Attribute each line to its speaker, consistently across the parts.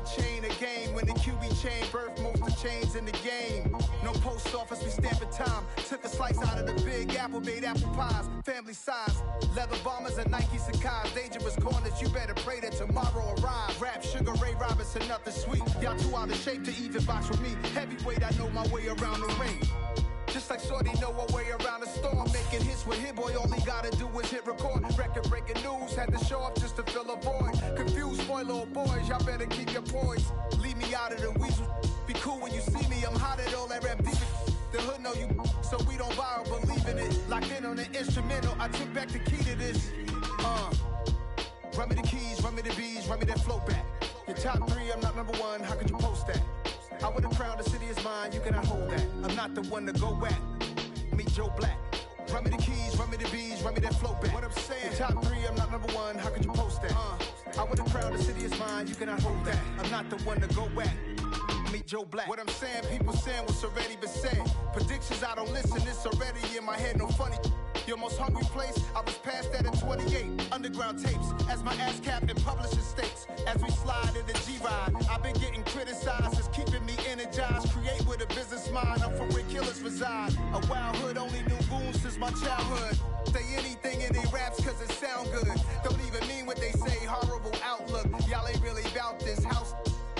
Speaker 1: a chain of game. When the QB chain birthed most of chains in the game. No post office, we stamping time. Took a slice out of the big apple, made apple pies. Family size, leather bombers and Nike Sacai's. Dangerous corners, you better pray that tomorrow arrives. Rap, Sugar Ray Robinson, nothing sweet. Y'all too out of shape to even box with me. Heavyweight, I know my way around the ring. Just like Shorty know her way around the storm. Making hits with Hit Boy, all he gotta do is hit record. Record-breaking news, had to show up just to fill a void. Confused, spoiled little boys, y'all better keep your poise. Leave me out of the weasel. Be cool when you see me, I'm hot at all that rap deep. The hood know you, so we don't borrow, believe in it. Locked in on the instrumental, I took back the key to this. Run me the keys, run me the bees, run me that flow back. Your top 3, I'm not number 1, how could you post that? I would have crowned the city is mine, you cannot hold that. I'm not the one to go back. Meet Joe Black. Run me the keys, run me the bees, run me that flow back. What I'm saying, your top 3, I'm not number 1, how could you post that? I would have crowned the city is mine, you cannot hold that. I'm not the one to go back. Meet Joe Black. What I'm saying, people saying what's already been said. Predictions, I don't listen, it's already in my head, no funny. Your most hungry place, I was past that at 28. Underground tapes, as my ass cap in publishing states. As we slide in the G-Ride, I've been getting criticized, it's keeping me energized. Create with a business mind, I'm from where killers reside. A wild hood, only knew goons since my childhood. Say anything in they raps cause it sound good. Don't even mean what they say, horrible outlook. Y'all ain't really about this house.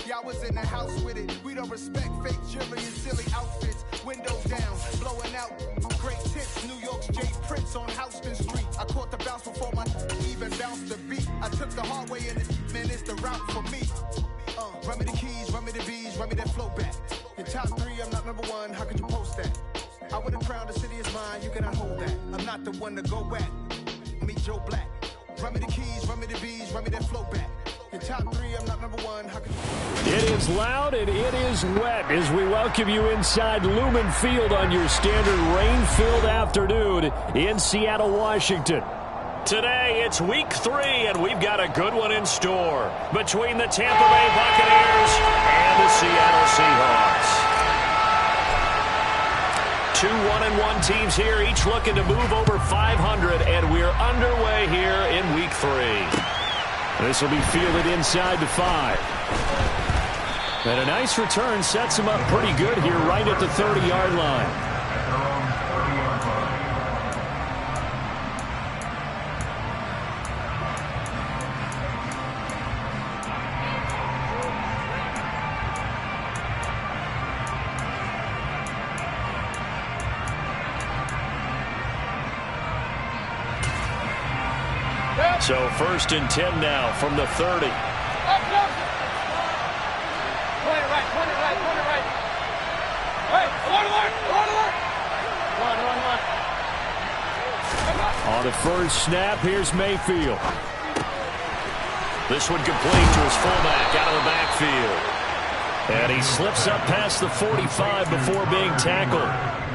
Speaker 1: Y'all was in the house with it. We don't respect fake jewelry and silly outfits. Windows down, blowing out. Great tips, New York's Jay Prince on Houston Street. I caught the bounce before my even bounced the beat. I took the hard way and man, it's the route for me. Run me the keys, run me the bees, run me that flow back. Your top 3, I'm not number 1, how could you post that? I would have crowned the city is mine, you cannot hold that. I'm not the one to go back. Meet Joe Black. Run me the keys, run me the bees, run me that flow back. Your top 3, I'm not number 1. How can you...
Speaker 2: It is loud and it is wet as we welcome you inside Lumen Field on your standard rain-filled afternoon in Seattle, Washington. Today, it's week 3, and we've got a good one in store between the Tampa Bay Buccaneers and the Seattle Seahawks. 2 1-1 teams here, each looking to move over 500, and we're underway here in week 3. This will be fielded inside the 5. And a nice return sets him up pretty good here right at the 30-yard line. So 1st and 10 now from the 30. On the first snap, here's Mayfield. This one complete to his fullback out of the backfield. And he slips up past the 45 before being tackled.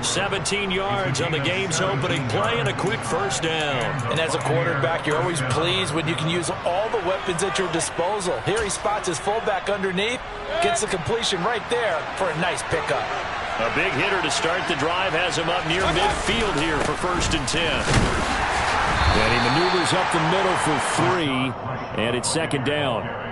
Speaker 2: 17 yards on the game's opening play and a quick first down.
Speaker 3: And as a quarterback, you're always pleased when you can use all the weapons at your disposal. Here he spots his fullback underneath, gets the completion right there for a nice pickup.
Speaker 2: A big hitter to start the drive has him up near midfield here for 1st and 10. And he maneuvers up the middle for 3, and it's 2nd down.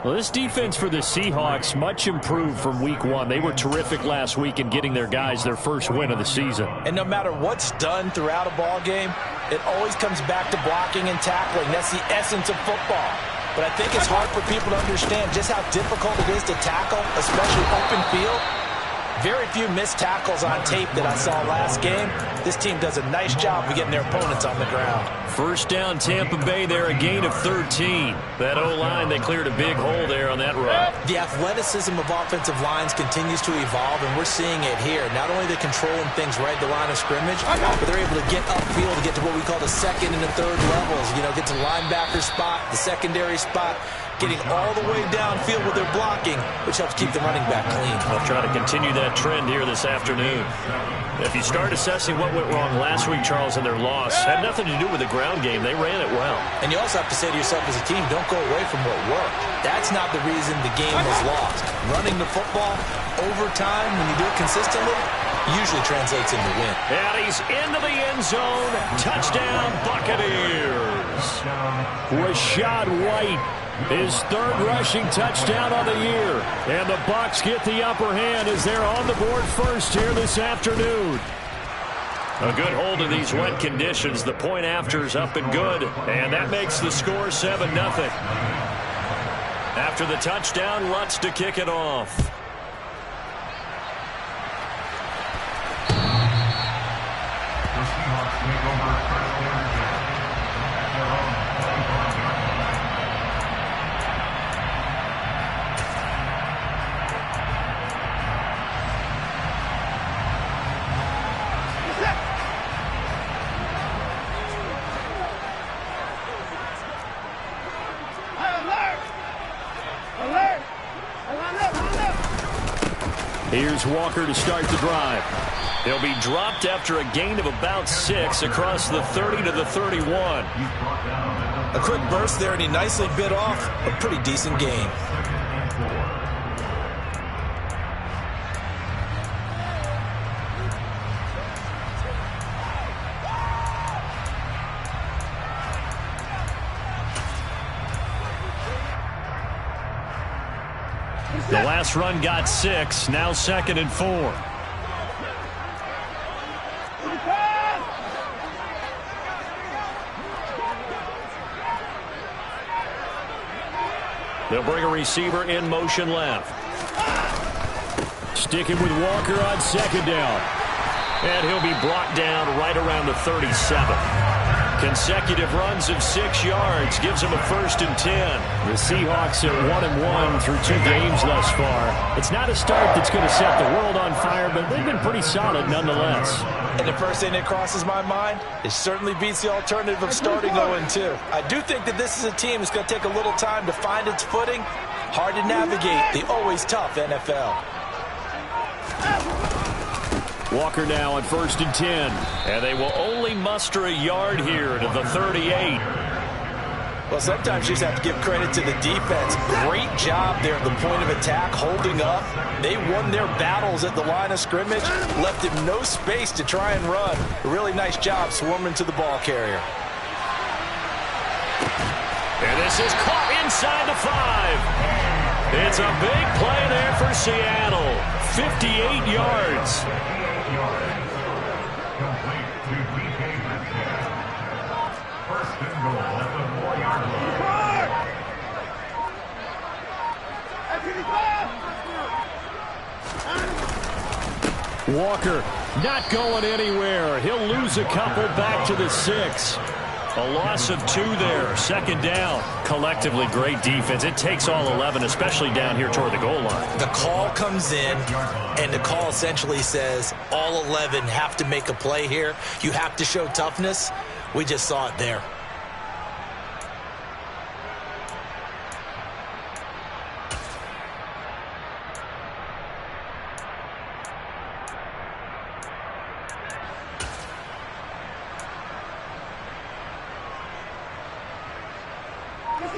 Speaker 2: Well, this defense for the Seahawks much improved from week 1. They were terrific last week in getting their guys their first win of the season.
Speaker 3: And no matter what's done throughout a ball game, it always comes back to blocking and tackling. That's the essence of football. But I think it's hard for people to understand just how difficult it is to tackle, especially open field. Very few missed tackles on tape that I saw last game. This team does a nice job of getting their opponents on the ground.
Speaker 2: First down, Tampa Bay there, a gain of 13. That O-line, they cleared a big hole there on that run.
Speaker 3: The athleticism of offensive lines continues to evolve, and we're seeing it here. Not only are they controlling things right at the line of scrimmage, but they're able to get upfield to get to what we call the 2nd and the 3rd levels. You know, get to the linebacker spot, the secondary spot, getting all the way downfield with their blocking, which helps keep the running back clean.
Speaker 2: I'll try to continue that trend here this afternoon. If you start assessing what went wrong last week, Charles, in their loss, had nothing to do with the ground game. They ran it well.
Speaker 3: And you also have to say to yourself as a team, don't go away from what worked. That's not the reason the game was lost. Running the football over time, when you do it consistently, usually translates into win.
Speaker 2: And he's into the end zone. Touchdown, Buccaneers. Rachaad White, his third rushing touchdown of the year. And the Bucs get the upper hand as they're on the board first here this afternoon. A good hold in these wet conditions. The point after's up and good. And that makes the score 7-0. After the touchdown, Lutz to kick it off. Here's Walker to start the drive. He'll be dropped after a gain of about 6 across the 30 to the 31.
Speaker 3: A quick burst there, and he nicely bit off a pretty decent gain.
Speaker 2: The last run got 6, now 2nd and 4. They'll bring a receiver in motion left. Sticking with Walker on 2nd down. And he'll be brought down right around the 37. Consecutive runs of 6 yards gives him a 1st and 10. The Seahawks at 1-1 through 2 games thus far. It's not a start that's going to set the world on fire, but they've been pretty solid nonetheless.
Speaker 3: And the first thing that crosses my mind, it certainly beats the alternative of starting 0-2. I do think that this is a team that's going to take a little time to find its footing. Hard to navigate the always tough NFL.
Speaker 2: Walker now on 1st and 10. And they will only muster a yard here to the 38.
Speaker 3: Well, sometimes you just have to give credit to the defense. Great job there at the point of attack, holding up. They won their battles at the line of scrimmage, left him no space to try and run. A really nice job swarming to the ball carrier.
Speaker 2: And this is caught inside the 5. It's a big play there for Seattle. 58 yards. Walker not going anywhere. He'll lose a couple back to the 6. A loss of 2 there. 2nd down. Collectively, great defense. It takes all 11, especially down here toward the goal line.
Speaker 3: The call comes in, and the call essentially says all 11 have to make a play here. You have to show toughness. We just saw it there.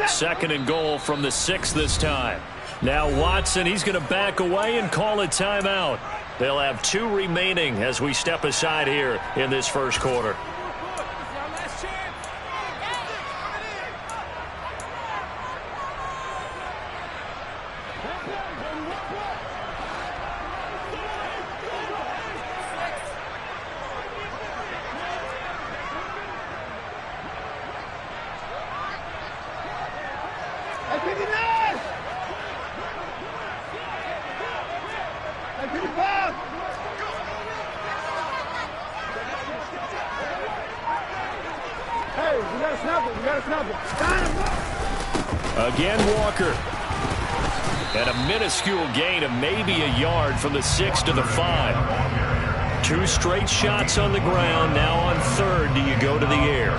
Speaker 2: Second and goal from the 6 this time. Now Watson, he's going to back away and call a timeout. They'll have 2 remaining as we step aside here in this first quarter. Again, Walker. And a minuscule gain of maybe a yard from the 6 to the 5. 2 straight shots on the ground. Now on 3rd, do you go to the air?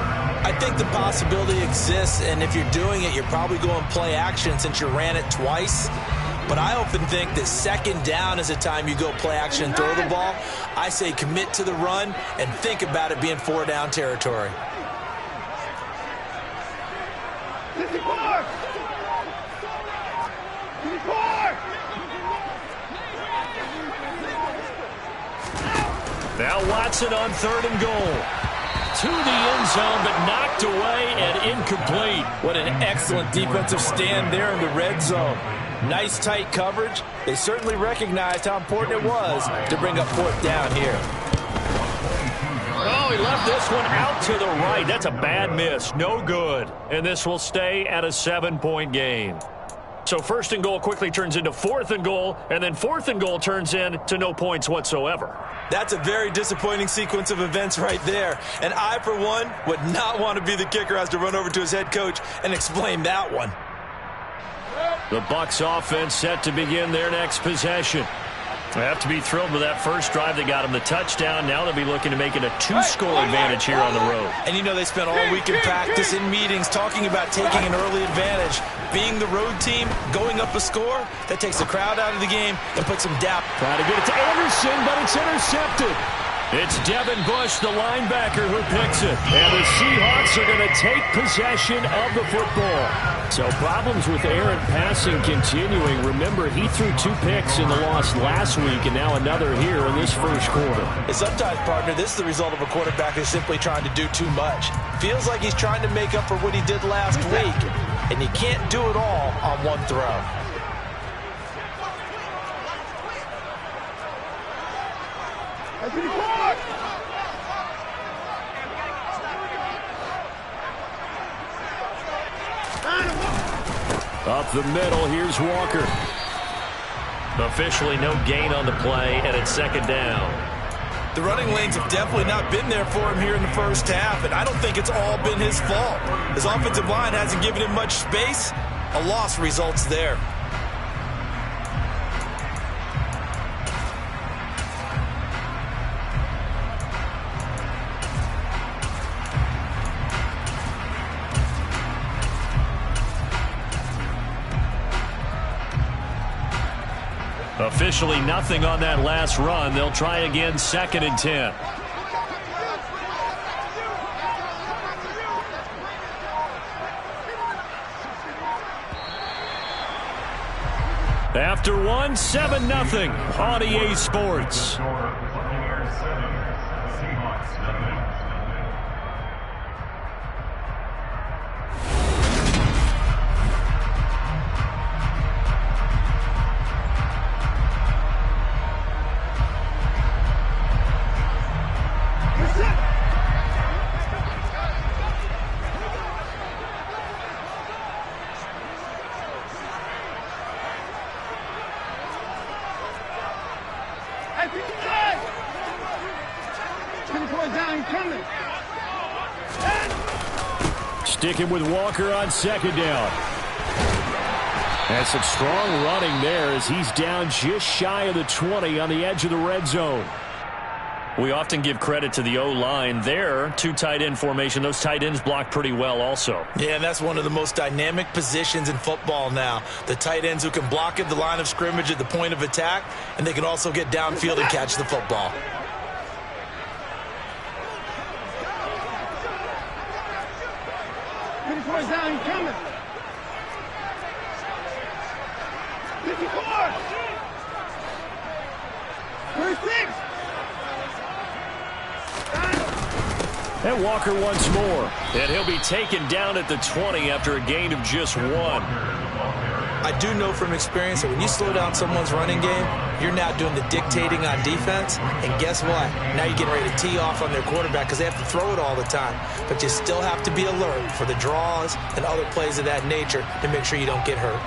Speaker 3: I think the possibility exists, and if you're doing it, you're probably going play action since you ran it twice. But I often think that 2nd down is a time you go play action and throw the ball. I say commit to the run and think about it being 4-down territory.
Speaker 2: Now Watson on 3rd and goal. To the end zone, but knocked away and incomplete.
Speaker 3: What an excellent defensive stand there in the red zone. Nice tight coverage. They certainly recognized how important it was to bring up 4th down here.
Speaker 2: Oh, he left this one out to the right. That's a bad miss. No good. And this will stay at a 7-point game. So 1st and goal quickly turns into 4th and goal, and then 4th and goal turns into no points whatsoever.
Speaker 3: That's a very disappointing sequence of events right there. And I, for one, would not want to be the kicker who has to run over to his head coach and explain that one.
Speaker 2: The Bucs offense set to begin their next possession. They have to be thrilled with that first drive. They got him the touchdown. Now they'll be looking to make it a 2-score advantage here on the road.
Speaker 3: And you know they spent all week in practice, in meetings, talking about taking an early advantage. Being the road team, going up a score, that takes the crowd out of the game and puts some doubt.
Speaker 2: Trying to get it to Anderson, but it's intercepted. It's Devin Bush, the linebacker, who picks it. And the Seahawks are going to take possession of the football. So problems with errant passing continuing. Remember, he threw 2 picks in the loss last week, and now another here in this first quarter.
Speaker 3: And sometimes, partner, this is the result of a quarterback who's simply trying to do too much. Feels like he's trying to make up for what he did last week, and you can't do it all on one throw.
Speaker 2: Up the middle, here's Walker. Officially no gain on the play, and it's 2nd down.
Speaker 3: The running lanes have definitely not been there for him here in the first half, and I don't think it's all been his fault. His offensive line hasn't given him much space. A loss results there.
Speaker 2: Officially nothing on that last run. They'll try again, 2nd and 10. After 1, 7-0 on EA Sports. Sticking with Walker on 2nd down. And some strong running there as he's down just shy of the 20 on the edge of the red zone. We often give credit to the O-line there. 2 tight end formation. Those tight ends block pretty well also.
Speaker 3: Yeah, and that's one of the most dynamic positions in football now. The tight ends who can block at the line of scrimmage at the point of attack, and they can also get downfield and catch the football.
Speaker 4: Down, he's coming. 54. 36.
Speaker 2: And Walker once more. And he'll be taken down at the 20 after a gain of just 1.
Speaker 3: I do know from experience that when you slow down someone's running game, you're now doing the dictating on defense. And guess what? Now you're getting ready to tee off on their quarterback because they have to throw it all the time. But you still have to be alert for the draws and other plays of that nature to make sure you don't get hurt.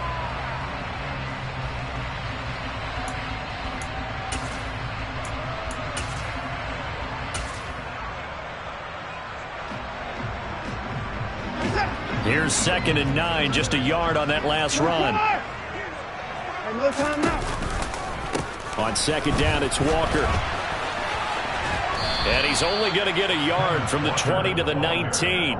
Speaker 2: Here's 2nd and 9, just a yard on that last run.
Speaker 4: No time now.
Speaker 2: On 2nd down, it's Walker. And he's only going to get a yard from the 20 to the 19.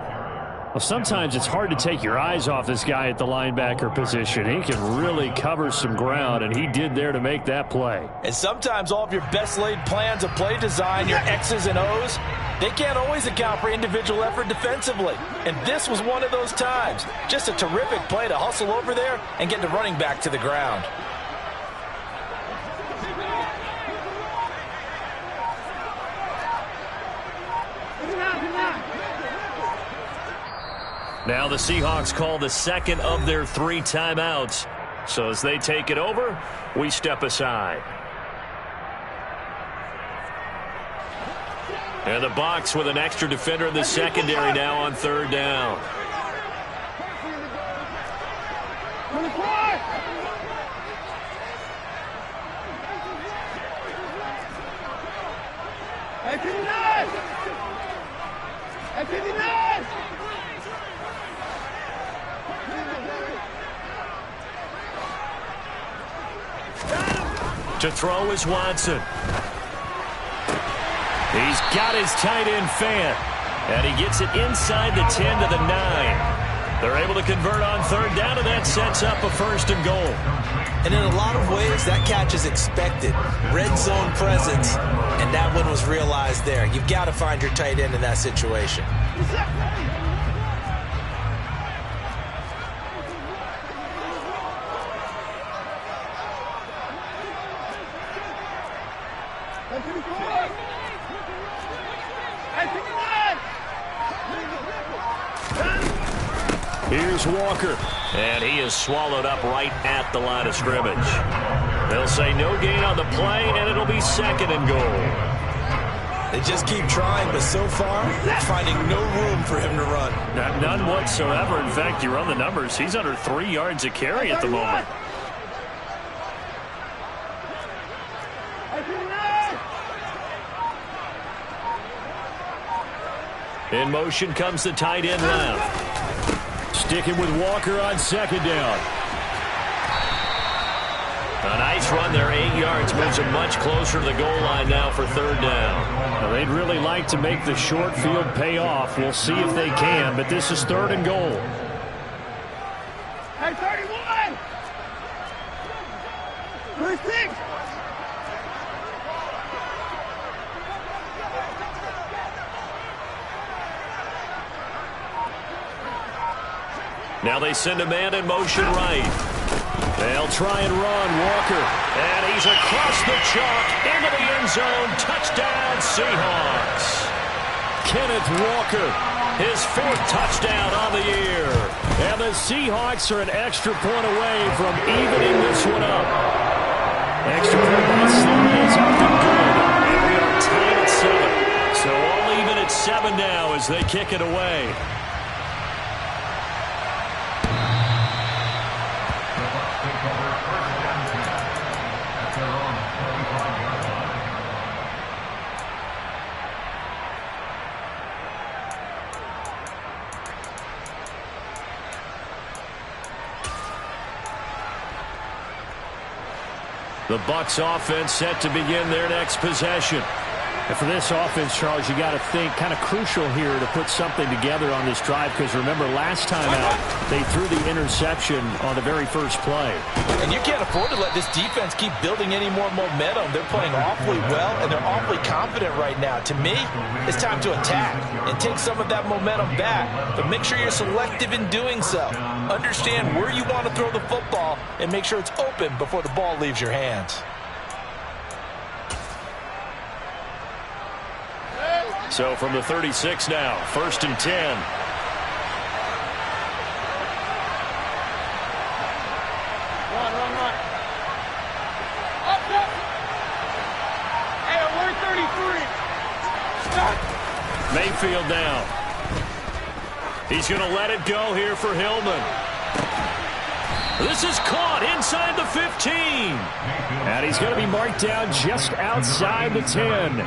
Speaker 2: Well, sometimes it's hard to take your eyes off this guy at the linebacker position. He can really cover some ground, and he did there to make that play.
Speaker 3: And sometimes all of your best laid plans of play design, your X's and O's, they can't always account for individual effort defensively. And this was one of those times. Just a terrific play to hustle over there and get the running back to the ground.
Speaker 2: Now the Seahawks call the second of their 3 timeouts. So as they take it over, we step aside. And the Bucs with an extra defender in the secondary now on 3rd down. To throw is Watson. He's got his tight end Fant, and he gets it inside the 10 to the 9. They're able to convert on 3rd down, and that sets up a 1st and goal.
Speaker 3: And in a lot of ways, that catch is expected. Red zone presence, and that one was realized there. You've got to find your tight end in that situation.
Speaker 2: Here's Walker, and he is swallowed up right at the line of scrimmage. They'll say no gain on the play, and it'll be 2nd and goal.
Speaker 3: They just keep trying, but so far, they're finding no room for him to run.
Speaker 2: None whatsoever. In fact, you run the numbers. He's under 3 yards a carry at the moment. In motion comes the tight end left. Sticking with Walker on 2nd down. A nice run there, 8 yards. Moves him much closer to the goal line now for 3rd down. Now, they'd really like to make the short field pay off. We'll see if they can, but this is 3rd and goal.
Speaker 4: Hey, 31! First 6!
Speaker 2: Now they send a man in motion right. They'll try and run Walker. And he's across the chalk into the end zone. Touchdown, Seahawks. Kenneth Walker, his 4th touchdown on the year. And the Seahawks are an extra point away from evening this one up. Extra point by Sly is up and good. And we are tied at 7. So all even at 7 now as they kick it away. The Bucs offense set to begin their next possession.
Speaker 5: And for this offense, Charles, you got to think kind of crucial here to put something together on this drive, because remember last time out they threw the interception on the very first play.
Speaker 3: And you can't afford to let this defense keep building any more momentum. They're playing awfully well, and they're awfully confident right now. To me, it's time to attack and take some of that momentum back, but make sure you're selective in doing so. Understand where you want to throw the football and make sure it's open before the ball leaves your hands.
Speaker 2: So from the 36 now, 1st and 10.
Speaker 4: Run. Up. Hey, alert 33.
Speaker 2: Mayfield down. He's going to let it go here for Hillman. This is caught inside the 15.
Speaker 5: And he's going to be marked down just outside the 10.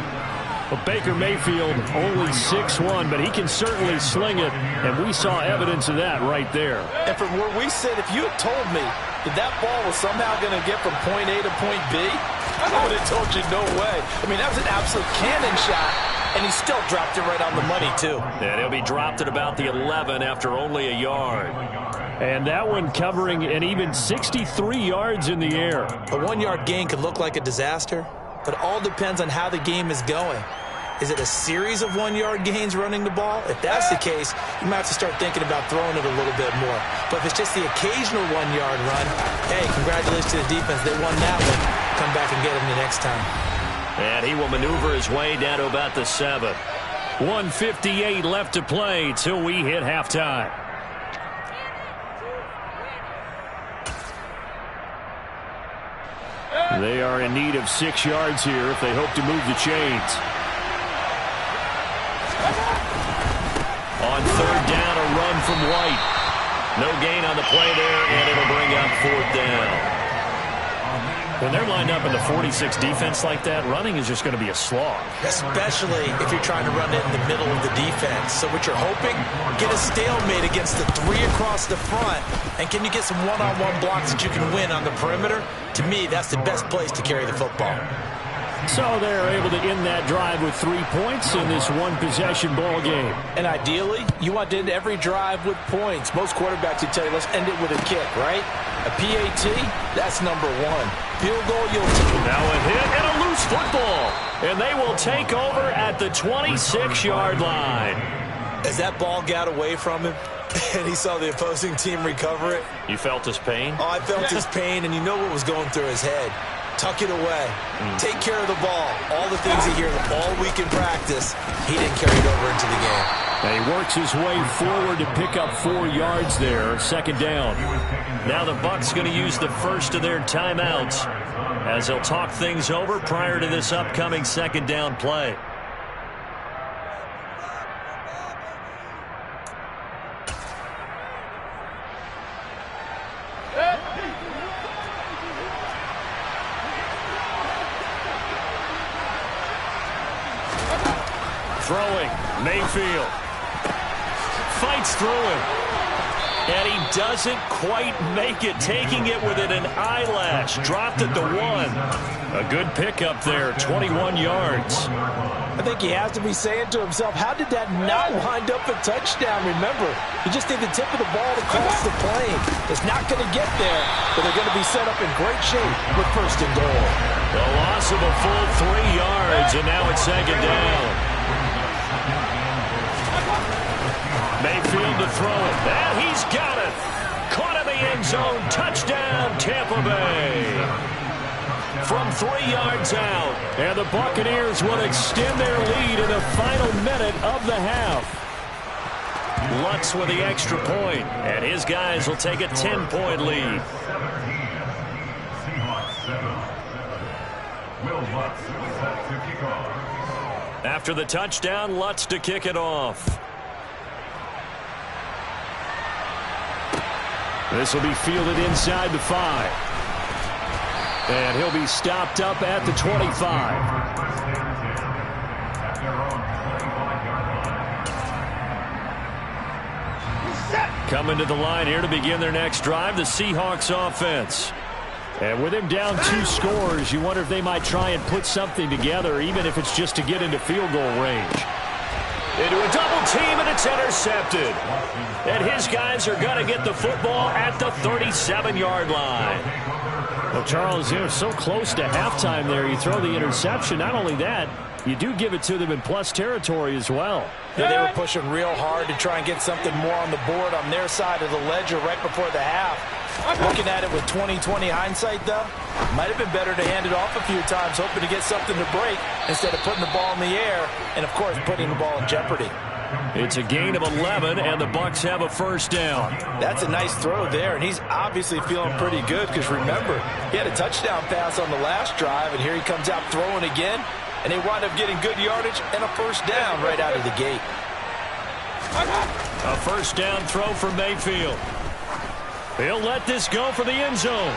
Speaker 5: Well, Baker Mayfield only 6'1", but he can certainly sling it, and we saw evidence of that right there.
Speaker 3: And from where we sit, if you had told me that ball was somehow going to get from point A to point B, I would have told you no way. I mean, that was an absolute cannon shot, and he still dropped it right on the money, too.
Speaker 2: And he'll be dropped at about the 11 after only a yard.
Speaker 5: And that one covering an even 63 yards in the air.
Speaker 3: A 1-yard gain could look like a disaster, but it all depends on how the game is going. Is it a series of 1-yard gains running the ball? If that's the case, you might have to start thinking about throwing it a little bit more. But if it's just the occasional 1-yard run, hey, congratulations to the defense. They won that one. Come back and get them the next time.
Speaker 2: And he will maneuver his way down to about the 7. 1:58 left to play till we hit halftime. They are in need of 6 yards here if they hope to move the chains. On third down, a run from White. No gain on the play there, and it'll bring up fourth down. When they're lined up in the 46 defense like that, running is just going to be a slog.
Speaker 3: Especially if you're trying to run it in the middle of the defense. So what you're hoping, get a stalemate against the 3 across the front, and can you get some one-on-one blocks that you can win on the perimeter? To me, that's the best place to carry the football.
Speaker 2: So they're able to end that drive with 3 points in this one-possession ball game.
Speaker 3: And ideally, you want to end every drive with points. Most quarterbacks would tell you, let's end it with a kick, right? A PAT, that's number 1. Field goal, you'll take.
Speaker 2: Now a hit and a loose football. And they will take over at the 26-yard line.
Speaker 3: As that ball got away from him, and he saw the opposing team recover it.
Speaker 2: You felt his pain?
Speaker 3: Oh, I felt his pain, and you know what was going through his head. Tuck it away. Take care of the ball. All the things he hears all week in practice, he didn't carry it over into the game.
Speaker 2: And he works his way forward to pick up 4 yards there, second down. Now the Bucs going to use the first of their timeouts as they'll talk things over prior to this upcoming second down play. Throwing, Mayfield. Fights through him. And he doesn't quite make it, taking it within an eyelash. Dropped it to 1. A good pickup there, 21 yards.
Speaker 3: I think he has to be saying to himself, how did that not wind up a touchdown? Remember, you just need the tip of the ball to cross the plane. It's not going to get there, but they're going to be set up in great shape with first and goal.
Speaker 2: The loss of a full 3 yards, and now it's second down. Mayfield to throw it. And he's got it. Caught in the end zone. Touchdown, Tampa Bay. From 3 yards out. And the Buccaneers will extend their lead in the final minute of the half. Lutz with the extra point. And his guys will take a 10-point lead. After the touchdown, Lutz to kick it off. This will be fielded inside the 5. And he'll be stopped up at the 25. Coming to the line here to begin their next drive, the Seahawks offense. And with him down 2 scores, you wonder if they might try and put something together, even if it's just to get into field goal range. Into a double team, and it's intercepted. And his guys are going to get the football at the 37-yard line. Well, Charles, they're so close to halftime there. You throw the interception. Not only that, you do give it to them in plus territory as well.
Speaker 3: Yeah, they were pushing real hard to try and get something more on the board on their side of the ledger right before the half. Looking at it with 20/20 hindsight, though, might have been better to hand it off a few times, hoping to get something to break instead of putting the ball in the air and, of course, putting the ball in jeopardy.
Speaker 2: It's a gain of 11, and the Bucs have a first down.
Speaker 3: That's a nice throw there, and he's obviously feeling pretty good because, remember, he had a touchdown pass on the last drive, and here he comes out throwing again, and they wind up getting good yardage and a first down right out of the gate.
Speaker 2: A first down throw from Mayfield. He'll let this go for the end zone.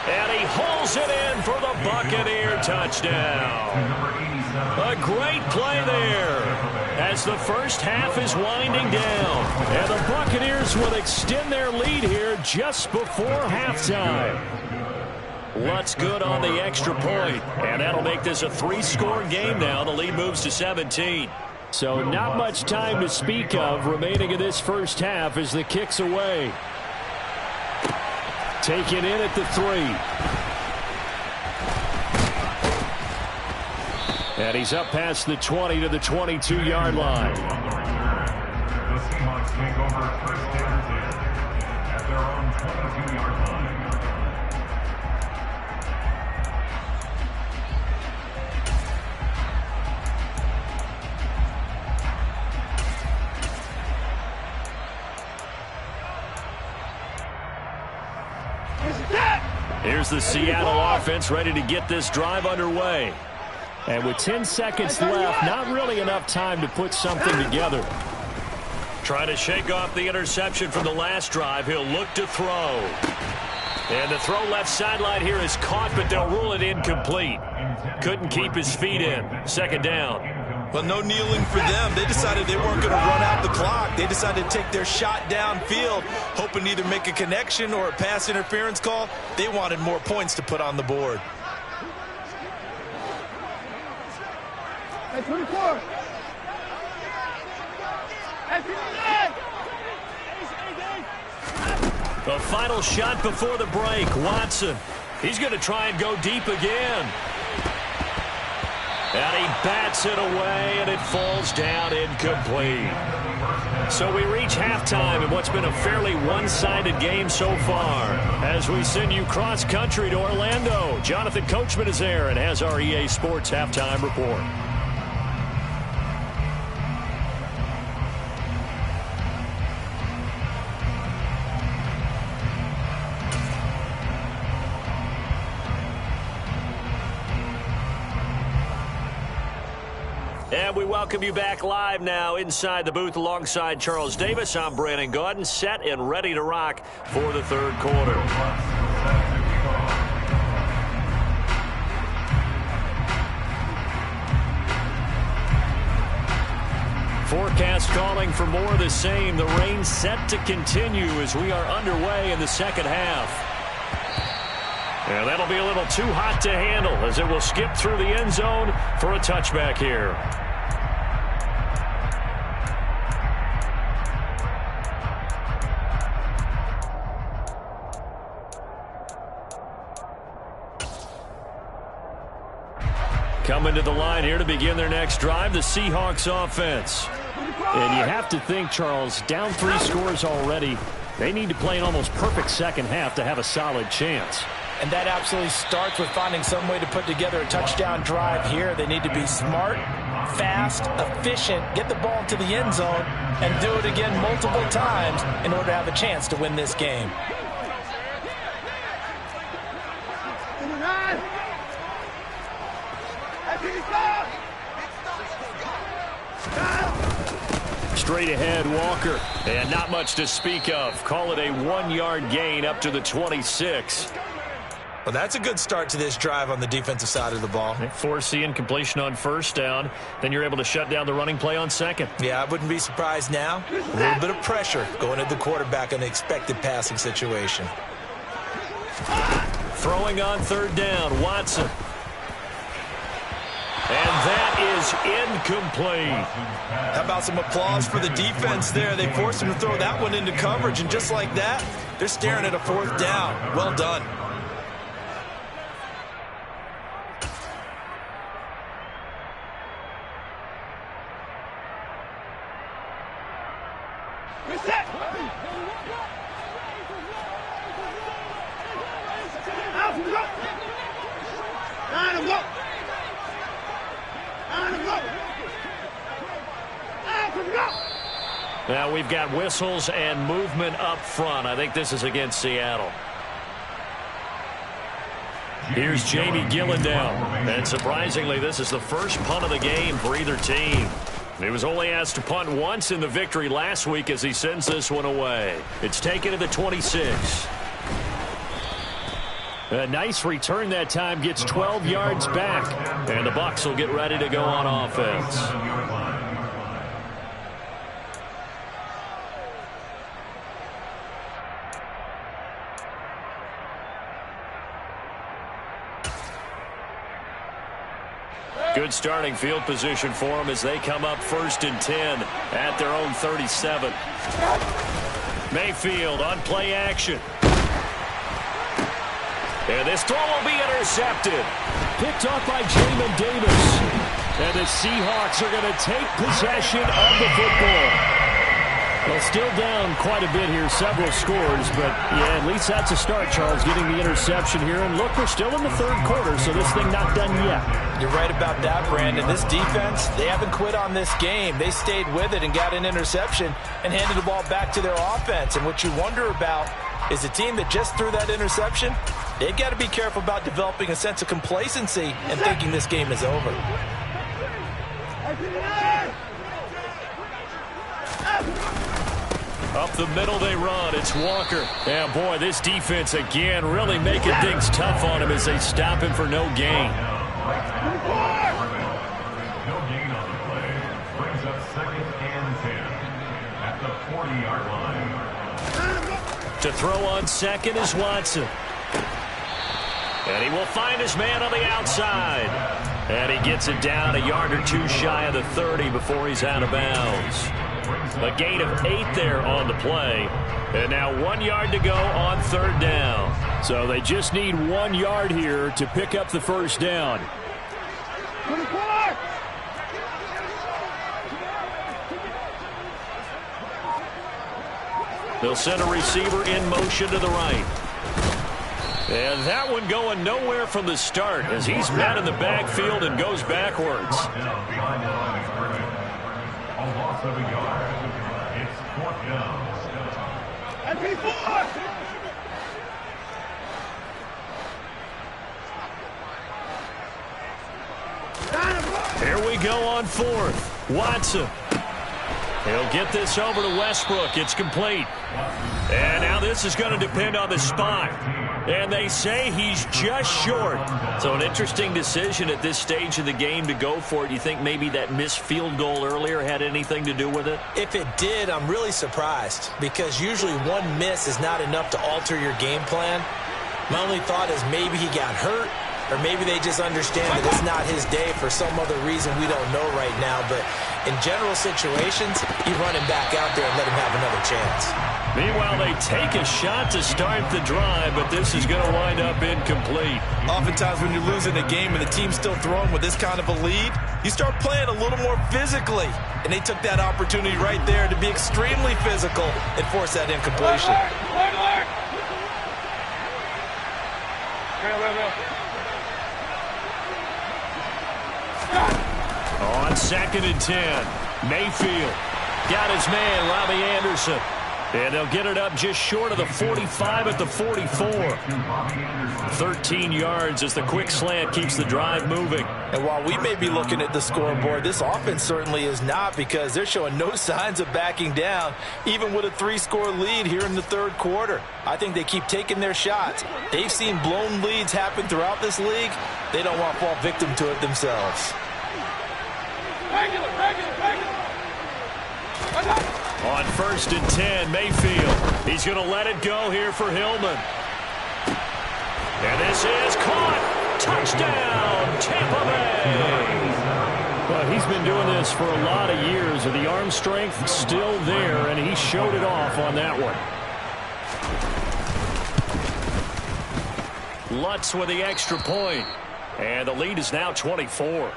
Speaker 2: And he hauls it in for the Buccaneer touchdown. A great play there as the first half is winding down. And the Buccaneers will extend their lead here just before halftime. Lutz good on the extra point, and that'll make this a 3-score game now. The lead moves to 17. So not much time to speak of remaining in this first half as the kick's away. Taken in at the 3. And he's up past the 20 to the 22-yard line.
Speaker 6: The Seahawks take over first down at their own 22-yard line.
Speaker 2: here's the Seattle offense ready to get this drive underway.
Speaker 5: And with 10 seconds left, not really enough time to put something together.
Speaker 2: Trying to shake off the interception from the last drive. He'll look to throw. And the throw left sideline here is caught, but they'll rule it incomplete. Couldn't keep his feet in. Second down.
Speaker 3: Well, no kneeling for them. They decided they weren't going to run out the clock. They decided to take their shot downfield, hoping to either make a connection or a pass interference call. They wanted more points to put on the board.
Speaker 4: Hey, 24. Hey, 59.
Speaker 2: The final shot before the break. Watson. He's going to try and go deep again. And he bats it away, and it falls down incomplete. So we reach halftime in what's been a fairly one-sided game so far. As we send you cross-country to Orlando, Jonathan Coachman is there and has our EA Sports halftime report. And we welcome you back live now inside the booth alongside Charles Davis. I'm Brandon Gaudin, set and ready to rock for the third quarter. Forecast calling for more of the same. The rain set to continue as we are underway in the second half. And that'll be a little too hot to handle as it will skip through the end zone for a touchback here. Coming to the line here to begin their next drive, the Seahawks offense.
Speaker 5: And you have to think, Charles, down 3 scores already. They need to play an almost perfect second half to have a solid chance.
Speaker 3: And that absolutely starts with finding some way to put together a touchdown drive here. They need to be smart, fast, efficient, get the ball into the end zone, and do it again multiple times in order to have a chance to win this game.
Speaker 2: Straight ahead, Walker. And not much to speak of. Call it a 1-yard gain up to the 26.
Speaker 3: Well, that's a good start to this drive on the defensive side of the ball.
Speaker 2: They force the incompletion on first down. Then you're able to shut down the running play on second.
Speaker 3: Yeah, I wouldn't be surprised now. A little bit of pressure going at the quarterback in an expected passing situation.
Speaker 2: Throwing on third down, Watson. And that is incomplete.
Speaker 3: How about some applause for the defense there? They forced him to throw that one into coverage, and just like that, they're staring at a fourth down. Well done.
Speaker 2: Now we've got whistles and movement up front. I think this is against Seattle. Here's Jamie Gillendown. And surprisingly, this is the first punt of the game for either team. He was only asked to punt once in the victory last week as he sends this one away. It's taken to the 26. A nice return that time, gets 12 yards back. And the Bucs will get ready to go on offense. Good starting field position for them as they come up 1st and 10 at their own 37. Mayfield on play action. And this throw will be intercepted.
Speaker 5: Picked off by Jamin Davis. And the Seahawks are going to take possession of the football. Well, still down quite a bit here, several scores, but yeah, at least that's a start, Charles, getting the interception here. And look, we're still in the third quarter, so this thing not done yet.
Speaker 3: You're right about that, Brandon. This defense, they haven't quit on this game. They stayed with it and got an interception and handed the ball back to their offense. And what you wonder about is the team that just threw that interception, They've got to be careful about developing a sense of complacency and thinking this game is over.
Speaker 2: Up the middle they run. It's Walker. And, boy, this defense again really making things tough on him as they stop him for no gain.
Speaker 6: No gain on the play. Brings up 2nd and 10 at the 40-yard line.
Speaker 2: To throw on second is Watson. And he will find his man on the outside. And he gets it down a yard or two shy of the 30 before he's out of bounds. A gain of 8 there on the play. And now 1 yard to go on 3rd down. So they just need 1 yard here to pick up the first down. They'll send a receiver in motion to the right. And that one going nowhere from the start as he's met in the backfield and goes backwards.
Speaker 6: A loss of a yard. It's 4th down.
Speaker 2: Here we go on 4th. Watson. He'll get this over to Westbrook. It's complete. And now this is going to depend on the spot. And they say he's just short. So an interesting decision at this stage of the game to go for it. You think maybe that missed field goal earlier had anything to do with it?
Speaker 3: If it did, I'm really surprised because usually one miss is not enough to alter your game plan. My only thought is maybe he got hurt or maybe they just understand that it's not his day for some other reason we don't know right now. But in general situations, you run him back out there and let him have another chance.
Speaker 2: Meanwhile, they take a shot to start the drive, but this is going to wind up incomplete.
Speaker 3: Oftentimes when you're losing a game and the team's still throwing with this kind of a lead, you start playing a little more physically. And they took that opportunity right there to be extremely physical and force that incompletion.
Speaker 2: On 2nd and 10, Mayfield got his man, Robbie Anderson. And they'll get it up just short of the 45 at the 44. 13 yards as the quick slant keeps the drive moving.
Speaker 3: And while we may be looking at the scoreboard, this offense certainly is not because they're showing no signs of backing down, even with a 3-score lead here in the 3rd quarter. I think they keep taking their shots. They've seen blown leads happen throughout this league. They don't want to fall victim to it themselves.
Speaker 2: On 1st and 10, Mayfield. He's going to let it go here for Hillman. And this is caught. Touchdown, Tampa Bay. Well, he's been doing this for a lot of years. The arm strength still there, and he showed it off on that one. Lutz with the extra point. And the lead is now 24.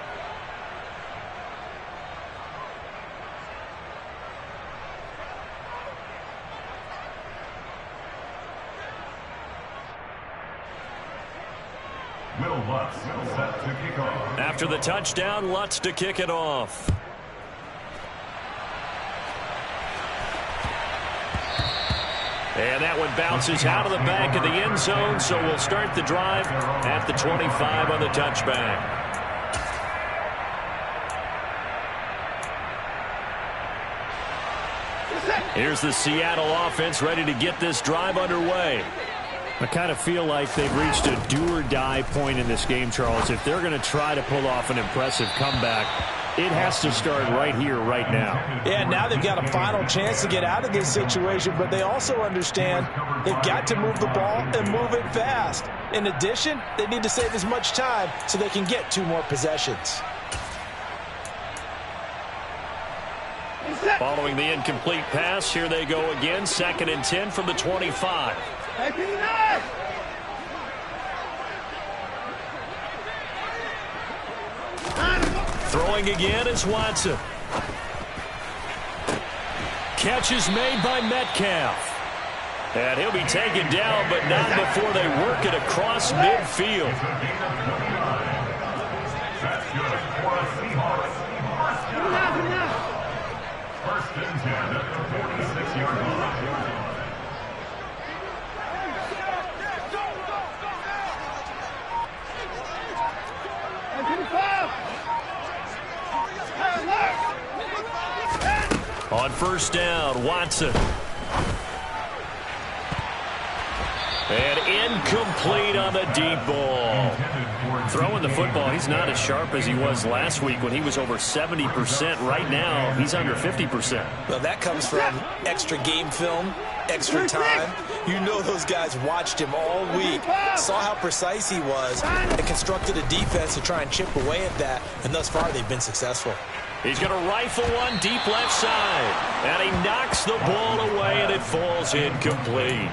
Speaker 6: Will Lutz set to kick off.
Speaker 2: After the touchdown, Lutz to kick it off. And that one bounces out of the back of the end zone, so we'll start the drive at the 25 on the touchback. Here's the Seattle offense ready to get this drive underway. I kind of feel like they've reached a do-or-die point in this game, Charles. If they're going to try to pull off an impressive comeback, it has to start right here, right now.
Speaker 3: Yeah, now they've got a final chance to get out of this situation, but they also understand they've got to move the ball and move it fast. In addition, they need to save as much time so they can get 2 more possessions.
Speaker 2: Following the incomplete pass, here they go again. 2nd and 10 from the 25. Throwing again is Watson. Catch is made by Metcalf. And he'll be taken down, but not before they work it across midfield.
Speaker 6: That's good for the Seahawks. 1st and 10 at the 46-yard line.
Speaker 2: On first down, Watson. And incomplete on the deep ball. Throwing the football, he's not as sharp as he was last week when he was over 70%. Right now, he's under 50%.
Speaker 3: Well, that comes from extra game film, extra time. You know those guys watched him all week, saw how precise he was, and constructed a defense to try and chip away at that. And thus far, they've been successful.
Speaker 2: He's going to rifle one deep left side. And he knocks the ball away, and it falls incomplete.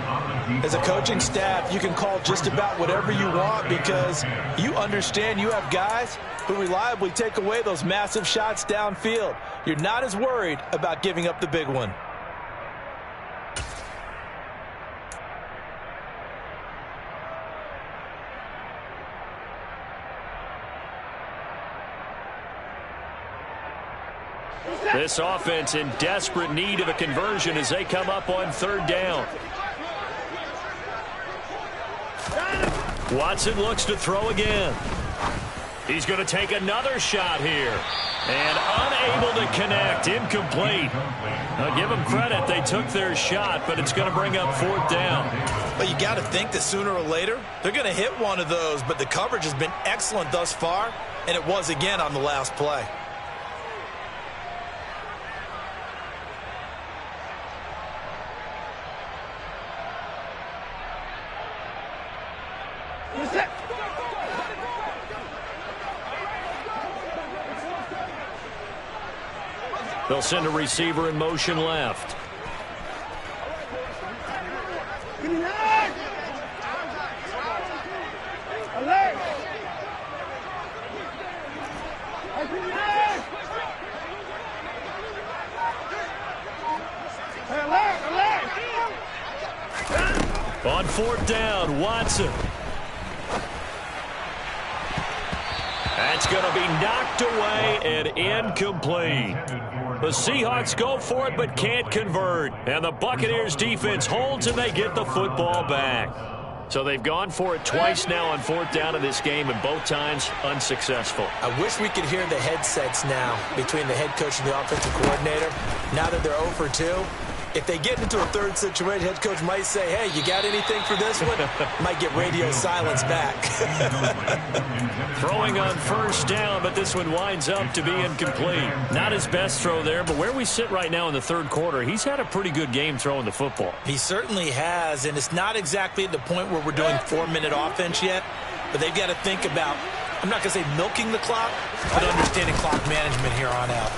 Speaker 3: As a coaching staff, you can call just about whatever you want because you understand you have guys who reliably take away those massive shots downfield. You're not as worried about giving up the big one.
Speaker 2: This offense in desperate need of a conversion as they come up on third down. Watson looks to throw again. He's going to take another shot here. And unable to connect. Incomplete. I'll give them credit. They took their shot, but it's going to bring up fourth down.
Speaker 3: But you got to think that sooner or later, they're going to hit one of those. But the coverage has been excellent thus far, and it was again on the last play.
Speaker 2: They'll send a receiver in motion left. On fourth down, Watson. That's going to be knocked away and incomplete. The Seahawks go for it but can't convert. And the Buccaneers defense holds and they get the football back. So they've gone for it twice now on fourth down in this game, and both times unsuccessful.
Speaker 3: I wish we could hear the headsets now between the head coach and the offensive coordinator. Now that they're 0 for 2, if they get into a third situation, head coach might say, hey, you got anything for this one? Might get radio silence back.
Speaker 2: Throwing on first down, but this one winds up to be incomplete. Not his best throw there, but where we sit right now in the third quarter, he's had a pretty good game throwing the football.
Speaker 3: He certainly has, and it's not exactly at the point where we're doing 4-minute offense yet, but they've got to think about, I'm not going to say milking the clock, but understanding clock management here on out.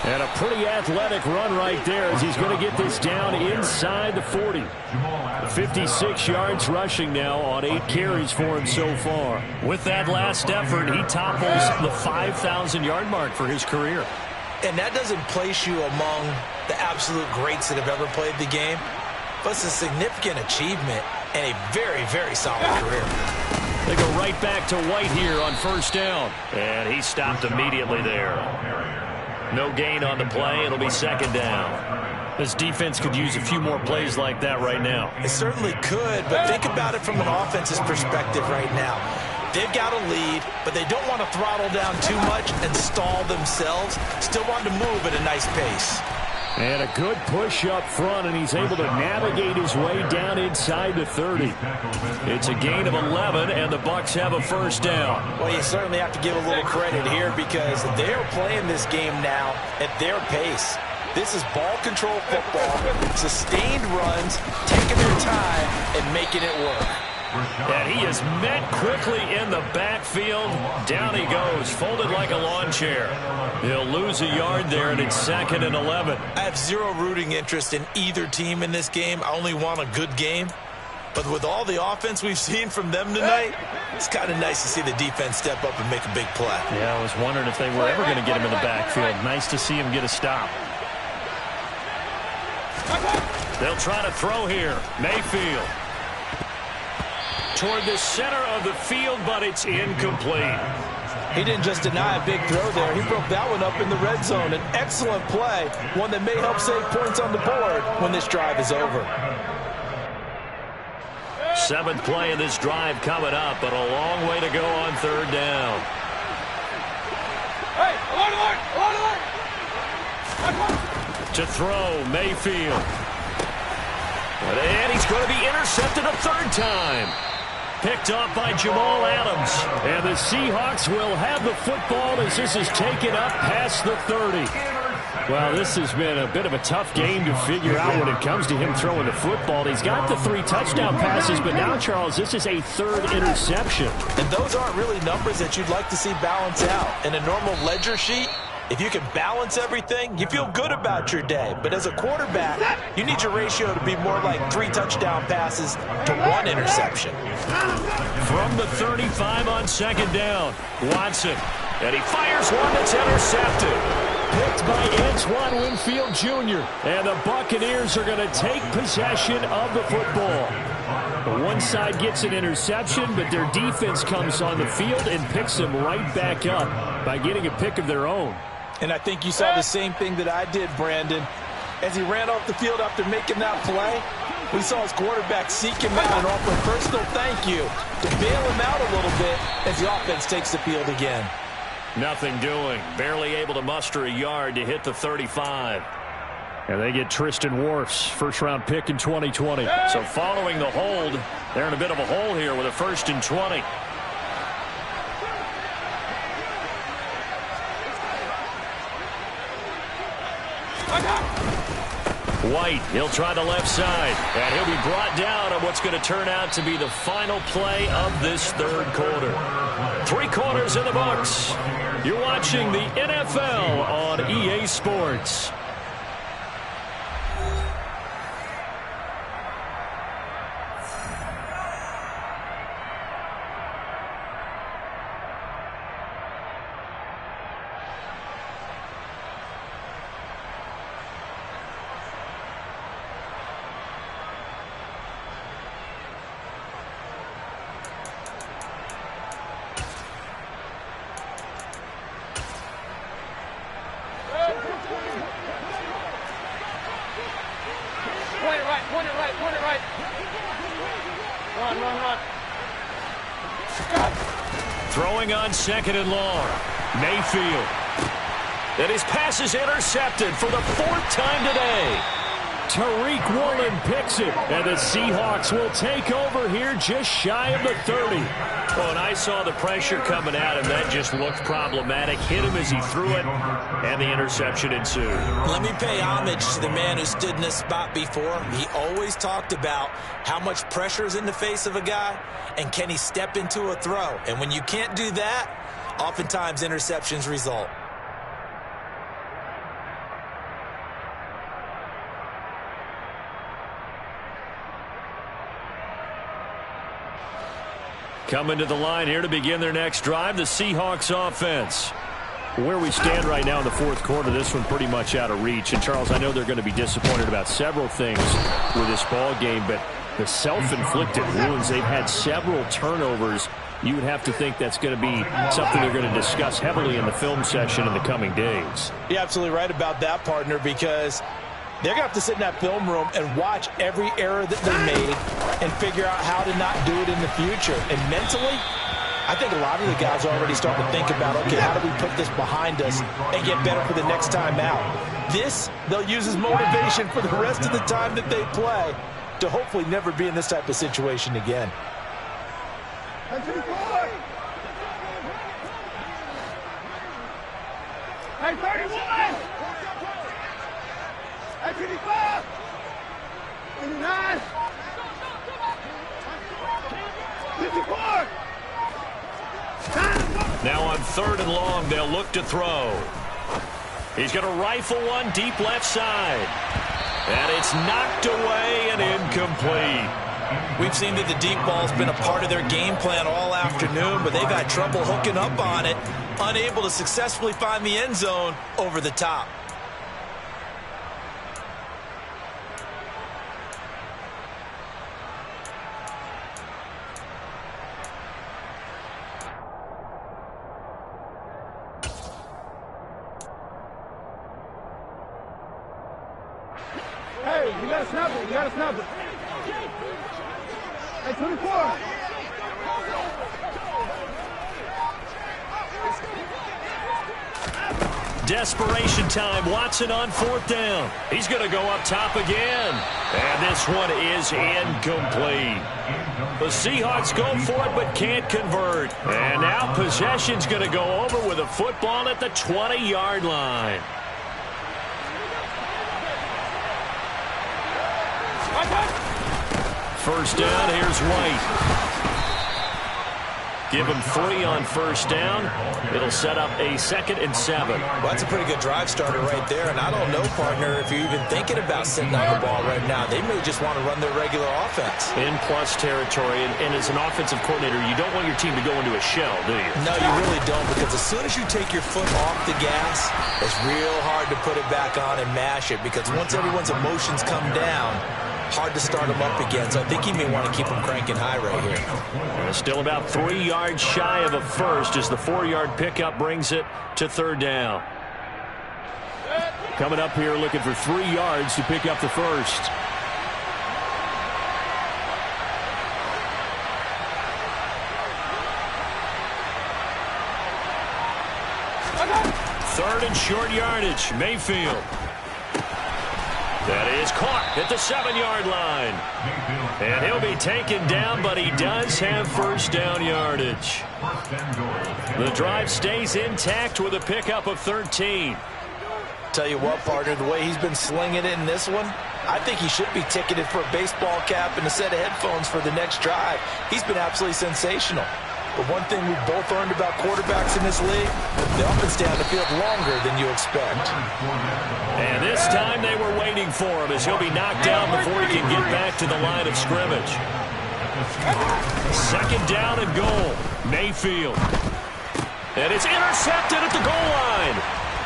Speaker 2: And a pretty athletic run right there as he's going to get this down inside the 40. 56 yards rushing now on 8 carries for him so far. With that last effort, he topples the 5,000-yard mark for his career.
Speaker 3: And that doesn't place you among the absolute greats that have ever played the game, but it's a significant achievement and a very, very solid career.
Speaker 2: They go right back to White here on first down. And he stopped immediately there. No gain on the play. It'll be second down. This defense could use a few more plays like that right now.
Speaker 3: It certainly could, but think about it from an offense's perspective right now. They've got a lead, but they don't want to throttle down too much and stall themselves. Still want to move at a nice pace.
Speaker 2: And a good push up front, and he's able to navigate his way down inside the 30. It's a gain of 11, and the Bucs have a first down.
Speaker 3: Well, you certainly have to give a little credit here because they're playing this game now at their pace. This is ball control football, sustained runs, taking their time and making it work.
Speaker 2: And he is met quickly in the backfield. Down he goes, folded like a lawn chair. He'll lose a yard there, and it's second and 11.
Speaker 3: I have zero rooting interest in either team in this game. I only want a good game. But with all the offense we've seen from them tonight, it's kind of nice to see the defense step up and make a big play.
Speaker 2: Yeah, I was wondering if they were ever going to get him in the backfield. Nice to see him get a stop. They'll try to throw here. Mayfield. Toward the center of the field, but it's incomplete.
Speaker 3: He didn't just deny a big throw there. He broke that one up in the red zone. An excellent play, one that may help save points on the board when this drive is over.
Speaker 2: 7th play of this drive coming up, but a long way to go on third down. To throw, Mayfield. And he's going to be intercepted a third time. Picked off by Jamal Adams. And the Seahawks will have the football as this is taken up past the 30. Well, this has been a bit of a tough game to figure out when it comes to him throwing the football. He's got the 3 touchdown passes, but now, Charles, this is a 3rd interception.
Speaker 3: And those aren't really numbers that you'd like to see balance out. In a normal ledger sheet, if you can balance everything, you feel good about your day. But as a quarterback, you need your ratio to be more like 3 touchdown passes to 1 interception.
Speaker 2: From the 35 on 2nd down, Watson. And he fires one that's intercepted. Picked by Antoine Winfield Jr. And the Buccaneers are going to take possession of the football. The one side gets an interception, but their defense comes on the field and picks them right back up by getting a pick of their own.
Speaker 3: And I think you saw the same thing that I did, Brandon. As he ran off the field after making that play, we saw his quarterback seek him out and offer a personal thank you to bail him out a little bit as the offense takes the field again.
Speaker 2: Nothing doing. Barely able to muster a yard to hit the 35. And they get Tristan Wirfs, first-round pick in 2020. So following the hold, they're in a bit of a hole here with a 1st and 20. White, he'll try the left side, and he'll be brought down on what's going to turn out to be the final play of this 3rd quarter. 3 quarters in the books. You're watching the NFL on EA Sports. Throwing on 2nd and long. Mayfield. And his pass is intercepted for the 4th time today. Tariq Woolen picks it, and the Seahawks will take over here just shy of the 30. Oh, and I saw the pressure coming at him. That just looked problematic. Hit him as he threw it, and the interception ensued.
Speaker 3: Let me pay homage to the man who stood in this spot before. He always talked about how much pressure is in the face of a guy, and can he step into a throw. And when you can't do that, oftentimes interceptions result.
Speaker 2: Coming to the line here to begin their next drive, the Seahawks offense. Where we stand right now in the 4th quarter, this one pretty much out of reach. And, Charles, I know they're going to be disappointed about several things with this ball game, but the self-inflicted wounds, they've had several turnovers. You would have to think that's going to be something they're going to discuss heavily in the film session in the coming days.
Speaker 3: You're absolutely right about that, partner, because they're going to have to sit in that film room and watch every error that they made and figure out how to not do it in the future. And mentally, I think a lot of the guys are already starting to think about, okay, how do we put this behind us and get better for the next time out? This, they'll use as motivation for the rest of the time that they play to hopefully never be in this type of situation again.
Speaker 4: Hey, 31! Hey, 55! 59! 54!
Speaker 2: Now on 3rd and long, they'll look to throw. He's going to rifle one deep left side. And it's knocked away and incomplete.
Speaker 3: We've seen that the deep ball's been a part of their game plan all afternoon, but they've had trouble hooking up on it, unable to successfully find the end zone over the top.
Speaker 4: Hey, you gotta snap it, you gotta snap it. Hey, 24!
Speaker 2: desperation time. Watson on 4th down. He's going to go up top again. And this one is incomplete. The Seahawks go for it but can't convert. And now possession's going to go over with a football at the 20-yard line. First down, here's White. Give him 3 on 1st down. It'll set up a 2nd and 7.
Speaker 3: Well, that's a pretty good drive starter right there. And I don't know, partner, if you're even thinking about sitting on the ball right now. They may just want to run their regular offense.
Speaker 2: In plus territory. And as an offensive coordinator, you don't want your team to go into a shell, do you?
Speaker 3: No, you really don't. Because as soon as you take your foot off the gas, it's real hard to put it back on and mash it. Because once everyone's emotions come down, hard to start them up again. So I think he may want to keep them cranking high right here.
Speaker 2: Still about 3 yards shy of a first as the 4-yard pickup brings it to 3rd down. Coming up here looking for 3 yards to pick up the first. Third and short yardage. Mayfield. That is caught at the 7-yard line. And he'll be taken down, but he does have 1st down yardage. The drive stays intact with a pickup of 13.
Speaker 3: Tell you what, partner, the way he's been slinging it in this one, I think he should be ticketed for a baseball cap and a set of headphones for the next drive. He's been absolutely sensational. But one thing we've both learned about quarterbacks in this league, they often stay on the field longer than you expect.
Speaker 2: And this time they were waiting for him as he'll be knocked down before he can get back to the line of scrimmage. 2nd down and goal. Mayfield. And it's intercepted at the goal line.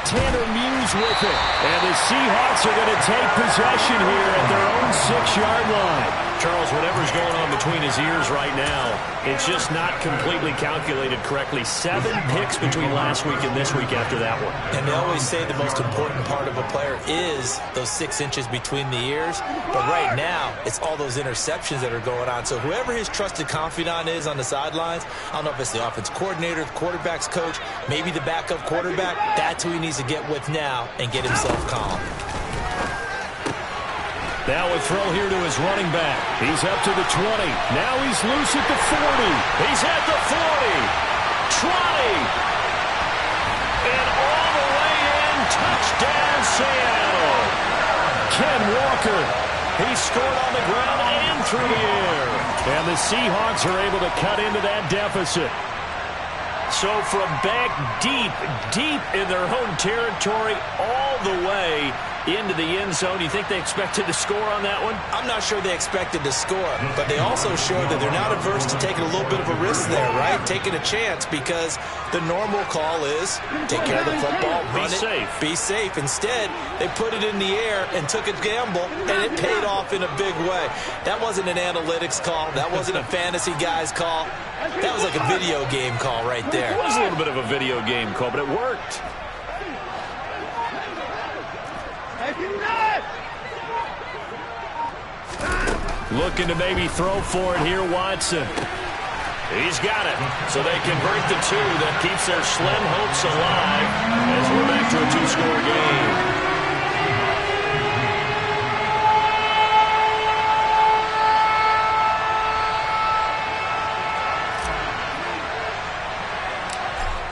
Speaker 2: Tanner Muse with it. And the Seahawks are going to take possession here at their own 6-yard line. Charles, whatever's going on between his ears right now, it's just not completely calculated correctly. 7 picks between last week and this week after that one.
Speaker 3: And they always say the most important part of a player is those 6 inches between the ears. But right now, it's all those interceptions that are going on. So whoever his trusted confidant is on the sidelines, I don't know if it's the offense coordinator, the quarterback's coach, maybe the backup quarterback, that's who he needs to get with now and get himself calm.
Speaker 2: Now a throw here to his running back. He's up to the 20. Now he's loose at the 40. He's at the 40. 20. And all the way in. Touchdown, Seattle. Ken Walker. He scored on the ground and through the air. And the Seahawks are able to cut into that deficit. So from back deep in their own territory, all the way into the end zone. Do you think they expected to score on that one?
Speaker 3: I'm not sure they expected to score, but they also showed that they're not averse to taking a little bit of a risk there, right? Taking a chance, because the normal call is take care of the football, run it, be safe. Instead, they put it in the air and took a gamble, and it paid off in a big way. That wasn't an analytics call. That wasn't a fantasy guy's call. That was like a video game call right there.
Speaker 2: It was a little bit of a video game call, but it worked. Looking to maybe throw for it here, Watson. He's got it. So they convert the 2. That keeps their slim hopes alive as we're back to a 2-score game.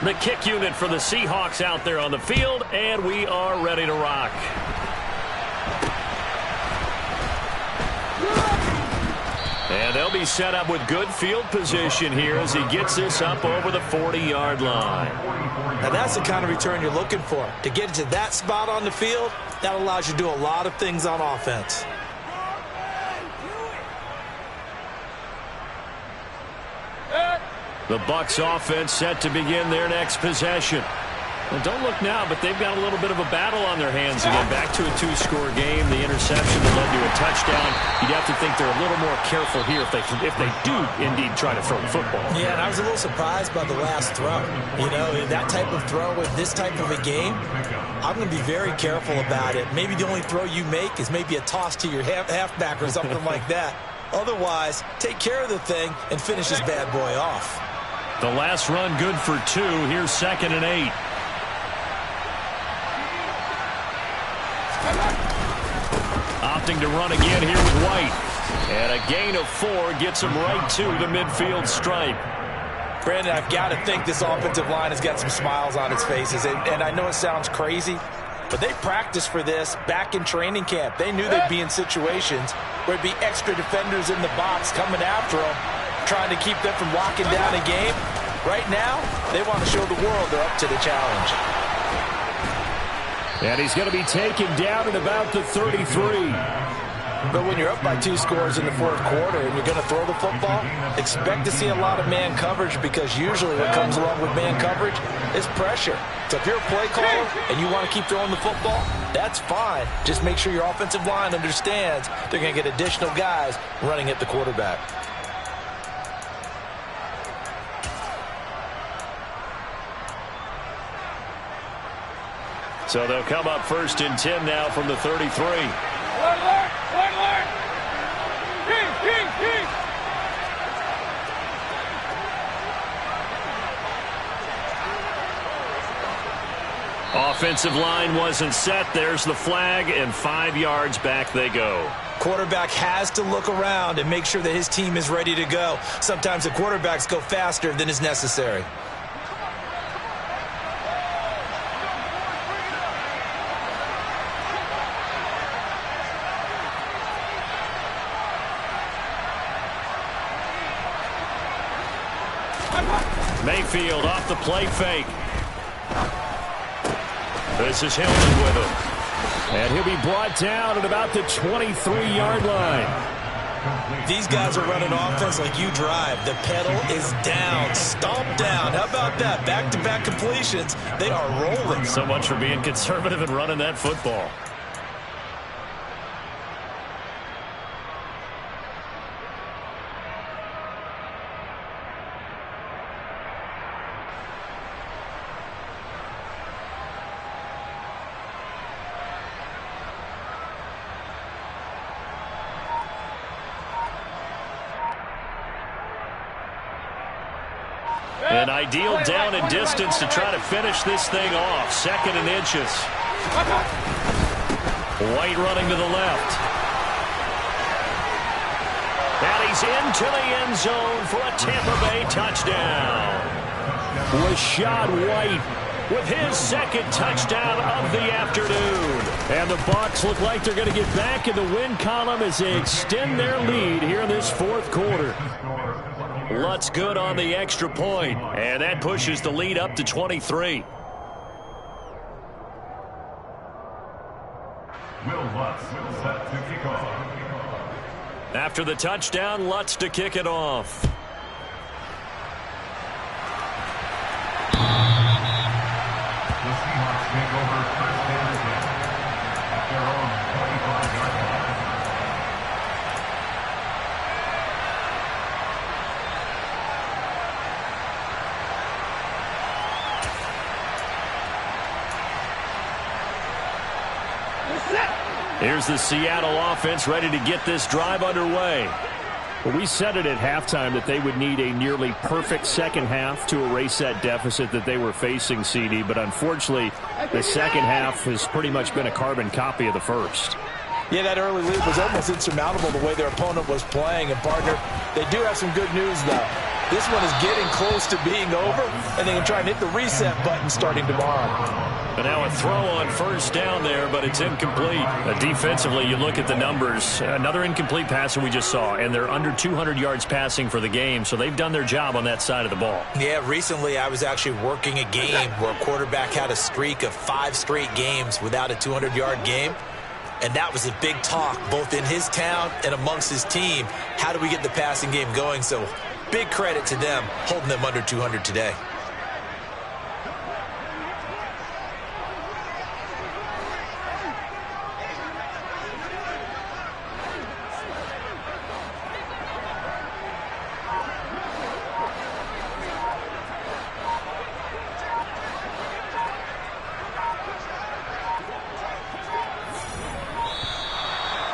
Speaker 2: The kick unit for the Seahawks out there on the field, and we are ready to rock. And they'll be set up with good field position here as he gets this up over the 40-yard line.
Speaker 3: Now that's the kind of return you're looking for. To get to that spot on the field, that allows you to do a lot of things on offense.
Speaker 2: The Bucs offense set to begin their next possession. Well, don't look now, but they've got a little bit of a battle on their hands again. Back to a 2-score game. The interception that led to a touchdown. You'd have to think they're a little more careful here if they do indeed try to throw the football.
Speaker 3: Yeah, and I was a little surprised by the last throw. You know, that type of throw with this type of a game, I'm going to be very careful about it. Maybe the only throw you make is maybe a toss to your halfback or something like that. Otherwise, take care of the thing and finish this bad boy off.
Speaker 2: The last run good for 2. Here's 2nd and 8. opting to run again here with White. And a gain of 4 gets him right to the midfield stripe.
Speaker 3: Brandon, I've got to think this offensive line has got some smiles on its faces. And I know it sounds crazy, but they practiced for this back in training camp. They knew they'd be in situations where there'd be extra defenders in the box coming after them, trying to keep them from locking down a game. Right now, they want to show the world they're up to the challenge.
Speaker 2: And he's going to be taken down at about the 33.
Speaker 3: But when you're up by 2 scores in the fourth quarter and you're going to throw the football, expect to see a lot of man coverage, because usually what comes along with man coverage is pressure. So if you're a play caller and you want to keep throwing the football, that's fine. Just make sure your offensive line understands they're going to get additional guys running at the quarterback.
Speaker 2: So they'll come up 1st and 10 now from the 33. Offensive line wasn't set. There's the flag, and 5 yards back they go.
Speaker 3: Quarterback has to look around and make sure that his team is ready to go. Sometimes the quarterbacks go faster than is necessary.
Speaker 2: Mayfield off the play fake. This is Hillman with him. And he'll be brought down at about the 23-yard line.
Speaker 3: These guys are running offense like you drive. The pedal is down. Stomp down. How about that? Back-to-back completions. They are rolling.
Speaker 2: So much for being conservative and running that football. An ideal down and distance to try to finish this thing off. 2nd and inches. White running to the left. And he's into the end zone for a Tampa Bay touchdown. Rachaad White with his 2nd touchdown of the afternoon. And the Bucs look like they're going to get back in the win column as they extend their lead here in this 4th quarter. Lutz good on the extra point, and that pushes the lead up to 23.
Speaker 6: Will Lutz set to kick off.
Speaker 2: After the touchdown, Lutz to kick it off.
Speaker 6: The Seahawks take over 1st and 10 at their own 25-yard line.
Speaker 2: Here's the Seattle offense ready to get this drive underway.
Speaker 5: Well, we said it at halftime that they would need a nearly perfect second half to erase that deficit that they were facing, CD. But unfortunately, the second half has pretty much been a carbon copy of the first.
Speaker 3: Yeah, that early lead was almost insurmountable the way their opponent was playing. And, partner, they do have some good news, though. This one is getting close to being over, and they can try and hit the reset button starting tomorrow.
Speaker 2: And now a throw on 1st down there, but it's incomplete. Defensively, you look at the numbers. Another incomplete pass that we just saw, and they're under 200 yards passing for the game, so they've done their job on that side of the ball.
Speaker 3: Yeah, recently I was actually working a game where a quarterback had a streak of 5 straight games without a 200-yard game. And that was a big talk, both in his town and amongst his team. How do we get the passing game going? So big credit to them, holding them under 200 today.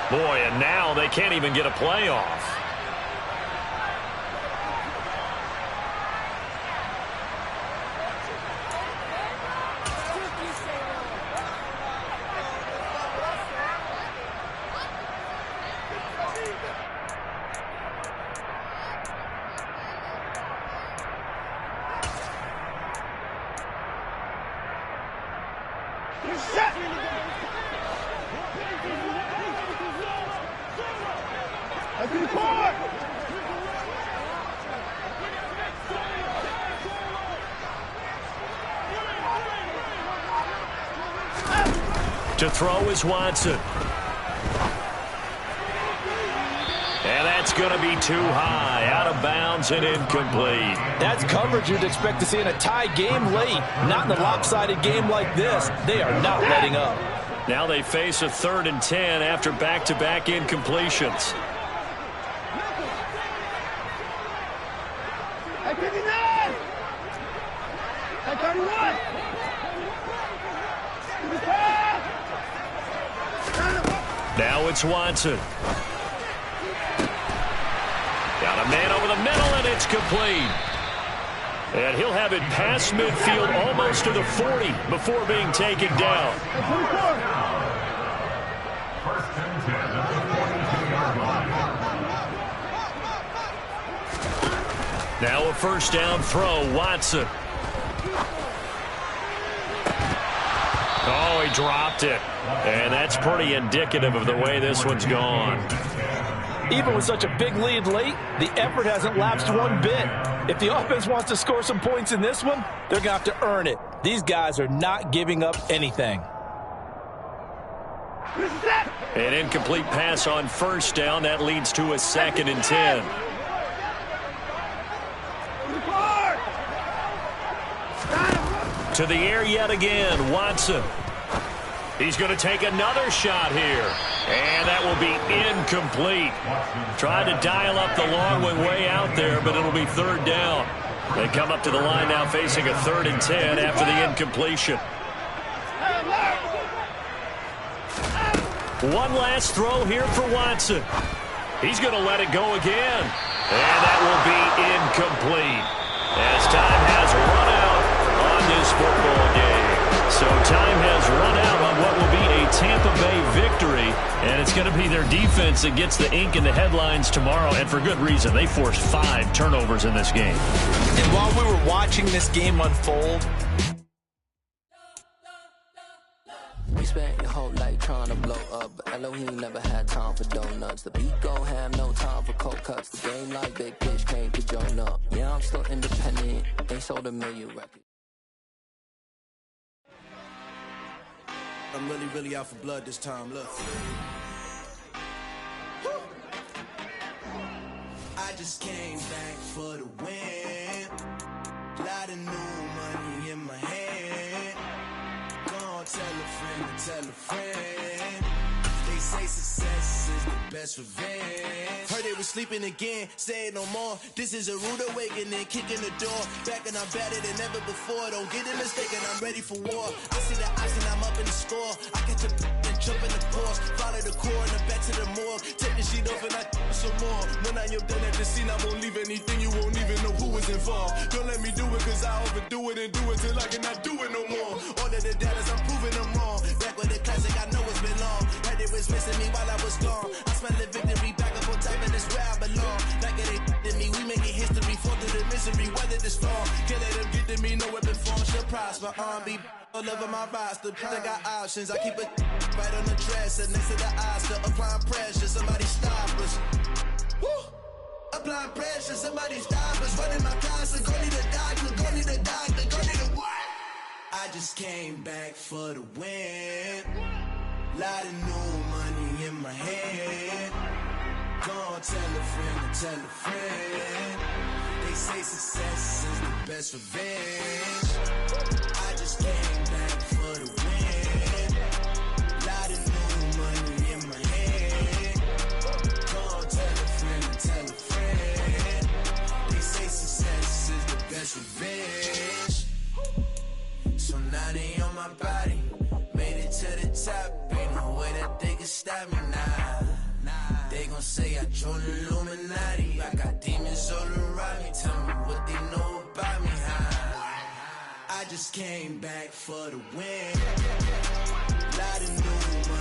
Speaker 2: Boy, and now they can't even get a playoff.
Speaker 4: Reset. Up to the court.
Speaker 2: To throw is Watson. And that's going to be too high, out of bounds and incomplete.
Speaker 3: That's coverage you'd expect to see in a tie game late. Not in a lopsided game like this. They are not letting up.
Speaker 2: Now they face a 3rd and 10 after back-to-back incompletions.
Speaker 4: At 59. At 31.
Speaker 2: Now it's Watson. Got a man over the middle, and it's complete. And he'll have it past midfield almost to the 40 before being taken down.
Speaker 6: First and 10 at the 42-yard line.
Speaker 2: Now a first down throw, Watson. Oh, he dropped it. And that's pretty indicative of the way this one's gone.
Speaker 3: Even with such a big lead late, the effort hasn't lapsed one bit. If the offense wants to score some points in this one, they're going to have to earn it. These guys are not giving up anything.
Speaker 2: An incomplete pass on first down. That leads to a 2nd and 10. To the air yet again, Watson. He's going to take another shot here. And that will be incomplete. Tried to dial up the long one way out there, but it'll be 3rd down. They come up to the line now facing a 3rd and 10 after the incompletion. One last throw here for Watson. He's going to let it go again. And that will be incomplete. As time has run out on this football game. So time has run out on what will be a Tampa Bay victory, and it's going to be their defense that gets the ink in the headlines tomorrow, and for good reason. They forced 5 turnovers in this game.
Speaker 3: And while we were watching this game unfold,
Speaker 7: We spent your whole life trying to blow up, but Elohim never had time for donuts. The beat gon' have no time for cold cuts. The game like Big Fish came to join up. Yeah, I'm still independent. Ain't sold a million records.
Speaker 8: I'm really out for blood this time, look. I just came back for the win. Lot of new money in my hand. Gonna tell a friend. They say success is the best revenge. Heard they were sleeping again, say it no more. This is a rude awakening, kicking the door. Back and I'm better than ever before. Don't get it mistaken, I'm ready for war. I see the ice and I'm up in the score. I catch a and jump in the course. Follow the core and the back to the morgue. Take the sheet off and I some more. When I am done at the scene, I won't leave anything. You won't even know who was involved. Don't let me do it cause I overdo it and do it till I cannot do it no more. All of the doubters, I'm proving them wrong. Back with the classic, I know it's been long. Heard they was missing me while I was gone. I smell the victory back up on top and it's where I belong. Like it ain't to me, we making history. Fall through the misery, weather the storm. Can't let them get to me, no weapon form should prosper. R&B all over my roster. I got options, I keep it right on the dresser. Next to the Oscar, applying pressure. Somebody stop us. Woo! Applying pressure, somebody stop us. Running my closet, go need a doctor, go need a doctor, go need a what? I just came back for the win. Lot of new money in my hand. Gonna tell a friend. They say success is the best revenge. I just came back for the win. Lot of new money in my hand. Gonna tell a friend. They say success is the best revenge. So now they on my body. Made it to the top. Ain't no way that they can stop me now. They gon' say I joined the Illuminati. I got demons all around me. Tell me what they know about me, huh? I just came back for the win. Lot of new money.